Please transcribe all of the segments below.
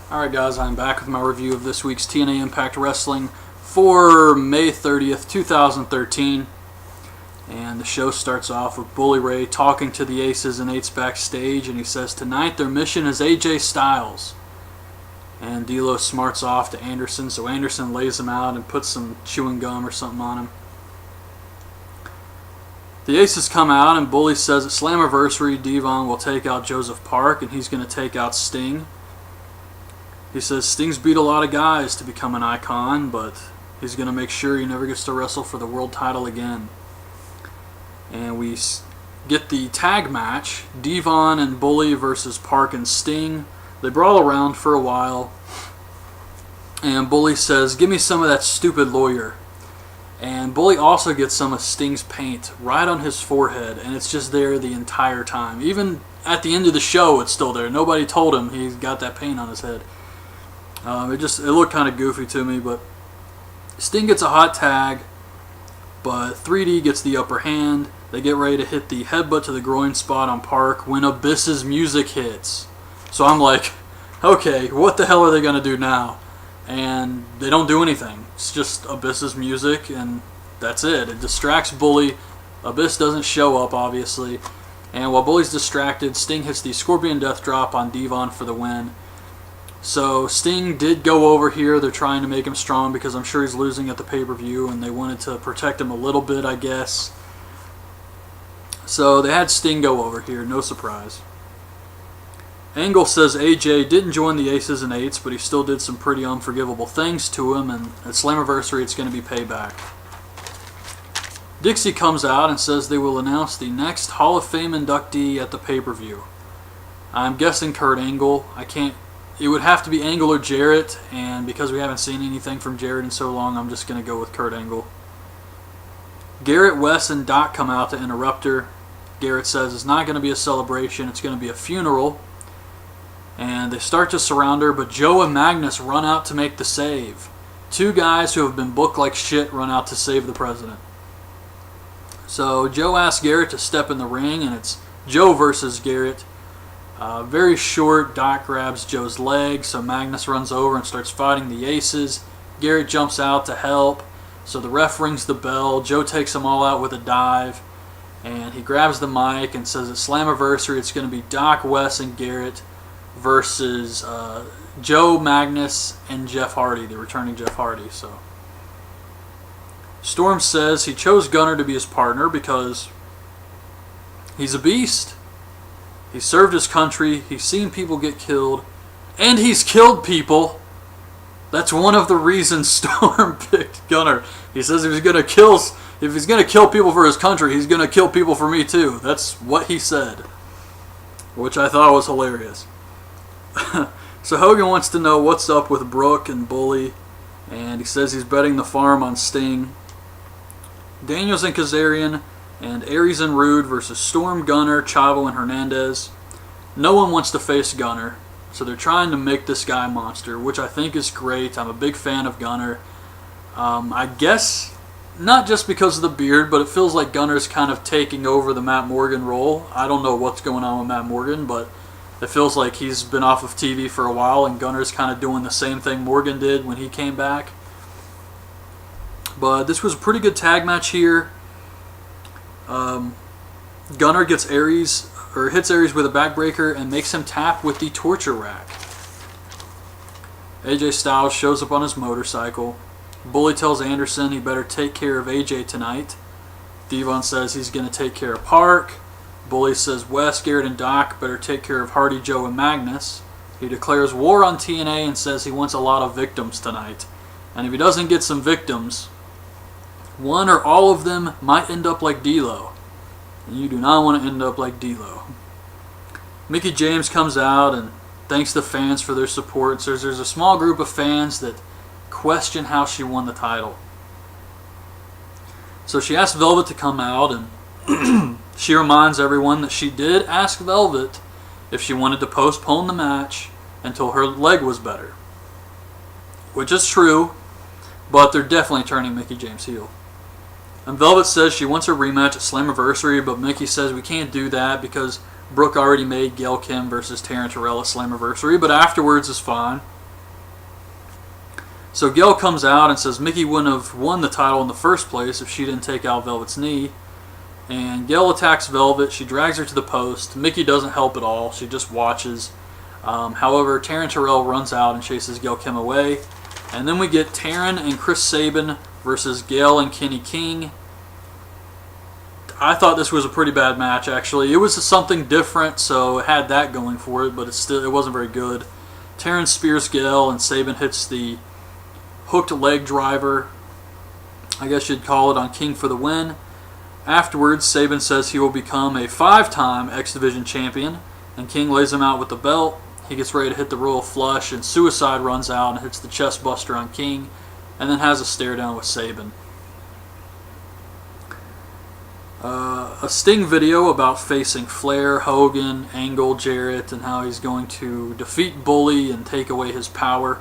Alright guys, I'm back with my review of this week's TNA Impact Wrestling for May 30th, 2013. And the show starts off with Bully Ray talking to the Aces and Eights backstage, and he says tonight their mission is AJ Styles. And D'Lo smarts off to Anderson, so Anderson lays him out and puts some chewing gum or something on him. The Aces come out, and Bully says at Slammiversary, Devon will take out Joseph Park, and he's going to take out Sting. He says Sting's beat a lot of guys to become an icon, but he's going to make sure he never gets to wrestle for the world title again. And we get the tag match, Devon and Bully versus Park and Sting. They brawl around for a while, and Bully says, "Give me some of that stupid lawyer." And Bully also gets some of Sting's paint right on his forehead, and it's just there the entire time. Even at the end of the show, it's still there. Nobody told him he's got that paint on his head. It looked kind of goofy to me, but Sting gets a hot tag, but 3D gets the upper hand. They get ready to hit the headbutt to the groin spot on Park when Abyss's music hits. So I'm like, okay, what the hell are they going to do now? And they don't do anything. It's just Abyss's music, and that's it. It distracts Bully. Abyss doesn't show up, obviously. And while Bully's distracted, Sting hits the Scorpion Death Drop on Devon for the win. So Sting did go over here. They're trying to make him strong because I'm sure he's losing at the pay-per-view, and they wanted to protect him a little bit, I guess. So they had Sting go over here, no surprise. Angle says AJ didn't join the Aces and Eights, but he still did some pretty unforgivable things to him, and at Slammiversary it's going to be payback. Dixie comes out and says they will announce the next Hall of Fame inductee at the pay-per-view. I'm guessing Kurt Angle. It would have to be Angle or Jarrett, and because we haven't seen anything from Jarrett in so long, I'm just going to go with Kurt Angle. Garrett, Wes, and Doc come out to interrupt her. Garrett says it's not going to be a celebration, it's going to be a funeral. And they start to surround her, but Joe and Magnus run out to make the save. Two guys who have been booked like shit run out to save the president. So Joe asks Garrett to step in the ring, and it's Joe versus Garrett. Very short. Doc grabs Joe's leg, so Magnus runs over and starts fighting the Aces. Garrett jumps out to help, so the ref rings the bell. Joe takes them all out with a dive, and he grabs the mic and says at Slammiversary it's going to be Doc, Wes, and Garrett versus Joe, Magnus, and Jeff Hardy, the returning Jeff Hardy. So Storm says he chose Gunner to be his partner because he's a beast. He served his country, he's seen people get killed, and he's killed people. That's one of the reasons Storm picked Gunner. He says if he's going to kill people for his country, he's going to kill people for me too. That's what he said, which I thought was hilarious. So Hogan wants to know what's up with Brooke and Bully, and he says he's betting the farm on Sting. Daniels and Kazarian and Aries and Rude versus Storm, Gunner, Chavo, and Hernandez. No one wants to face Gunner, so they're trying to make this guy monster, which I think is great. I'm a big fan of Gunner. I guess not just because of the beard, but it feels like Gunner's kind of taking over the Matt Morgan role. I don't know what's going on with Matt Morgan, but it feels like he's been off of TV for a while, and Gunner's kind of doing the same thing Morgan did when he came back. But this was a pretty good tag match here. Gunner hits Aries with a backbreaker and makes him tap with the torture rack. AJ Styles shows up on his motorcycle. Bully tells Anderson he better take care of AJ tonight. Devon says he's going to take care of Park. Bully says Wes, Garrett, and Doc better take care of Hardy, Joe, and Magnus. He declares war on TNA and says he wants a lot of victims tonight. And if he doesn't get some victims, one or all of them might end up like D'Lo. And you do not want to end up like D'Lo. Mickie James comes out and thanks the fans for their support. Says there's a small group of fans that question how she won the title. So she asks Velvet to come out, and she reminds everyone that she did ask Velvet if she wanted to postpone the match until her leg was better. Which is true, but they're definitely turning Mickie James heel. And Velvet says she wants a rematch at Slammiversary, but Mickie says we can't do that because Brooke already made Gail Kim versus Taryn Terrell at Slammiversary, but afterwards is fine. So Gail comes out and says Mickie wouldn't have won the title in the first place if she didn't take out Velvet's knee. And Gail attacks Velvet. She drags her to the post. Mickie doesn't help at all. She just watches. However, Taryn Terrell runs out and chases Gail Kim away. And then we get Taryn and Chris Sabin versus Gail and Kenny King. I thought this was a pretty bad match, actually. It was something different, so it had that going for it, but it wasn't very good. Taryn spears Gail, and Sabin hits the hooked leg driver, I guess you'd call it, on King for the win. Afterwards, Sabin says he will become a 5-time X Division champion, and King lays him out with the belt. He gets ready to hit the Royal Flush, and Suicide runs out and hits the chest buster on King, and then has a stare down with Sabin. A Sting video about facing Flair, Hogan, Angle, Jarrett, and how he's going to defeat Bully and take away his power.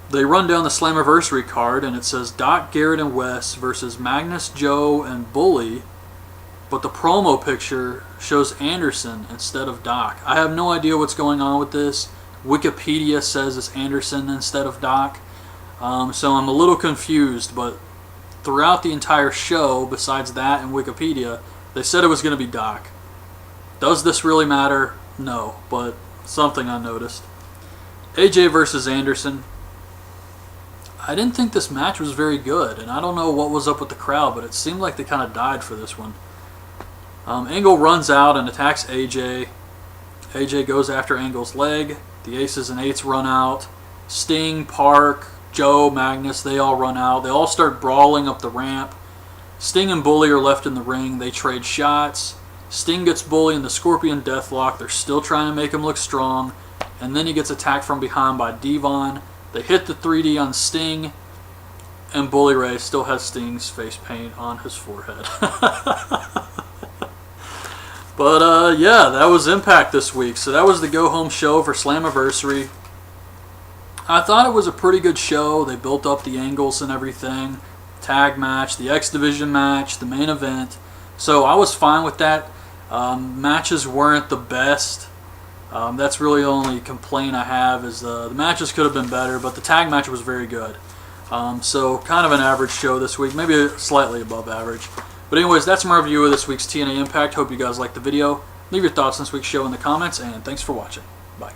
They run down the Slammiversary card, and it says Doc, Garrett, and Wes versus Magnus, Joe, and Bully, but the promo picture shows Anderson instead of Doc. I have no idea what's going on with this. Wikipedia says it's Anderson instead of Doc, so I'm a little confused, but throughout the entire show, besides that and Wikipedia, they said it was going to be Doc. Does this really matter? No, but something I noticed. AJ versus Anderson. I didn't think this match was very good, and I don't know what was up with the crowd, but it seemed like they kind of died for this one. Angle runs out and attacks AJ. AJ goes after Angle's leg. The Aces and Eights run out. Sting, Park, Joe, Magnus, they all run out. They all start brawling up the ramp. Sting and Bully are left in the ring. They trade shots. Sting gets Bully in the Scorpion Deathlock. They're still trying to make him look strong. And then he gets attacked from behind by Devon. They hit the 3D on Sting. And Bully Ray still has Sting's face paint on his forehead. But yeah, that was Impact this week. So that was the go-home show for Slammiversary. I thought it was a pretty good show. They built up the angles and everything. Tag match, the X Division match, the main event. So I was fine with that. Matches weren't the best. That's really the only complaint I have is the matches could have been better, but the tag match was very good. So kind of an average show this week, maybe slightly above average. But anyways, that's my review of this week's TNA Impact. Hope you guys liked the video. Leave your thoughts on this week's show in the comments, and thanks for watching. Bye.